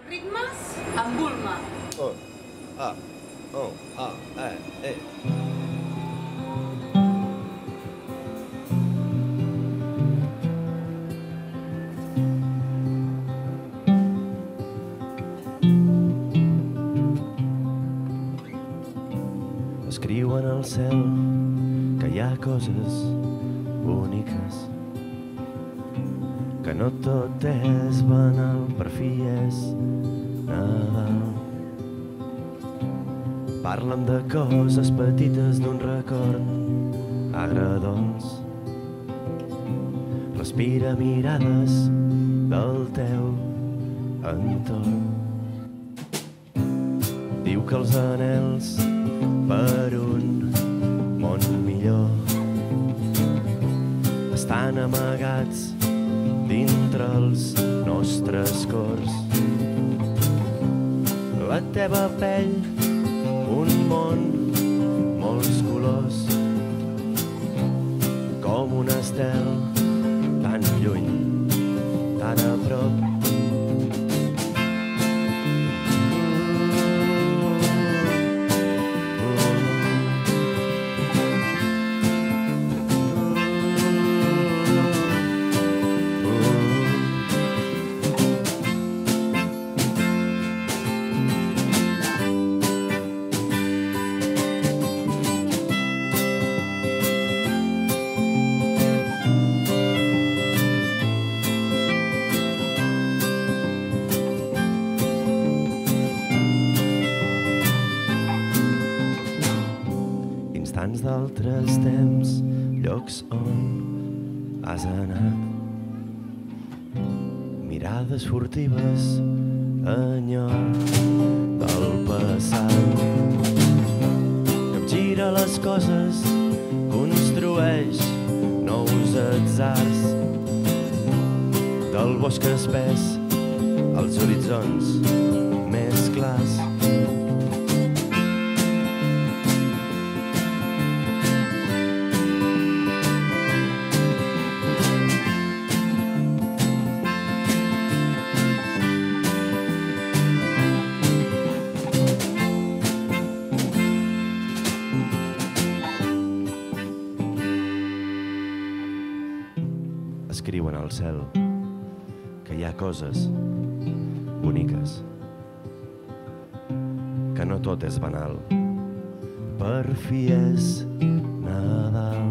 Ritmes amb Bulma. Escriu en el cel que hi ha coses boniques, que no tot és banal, per fi és Nadal. Parla'm de coses petites, d'un record agradolç. Respira mirades del teu entorn. Diu que els anhels per un món millor estan amagats dintre els nostres cors. La teva pell, un món, molts colors, com un estel tan lluny, tan a prop. Instants d'altres temps, llocs on has anat, mirades furtives, enyor del passat. Capgira les coses, construeix nous atzars, del bosc espès als horitzons més clars. Escriu en el cel que hi ha coses boniques, que no tot és banal, per fi és Nadal.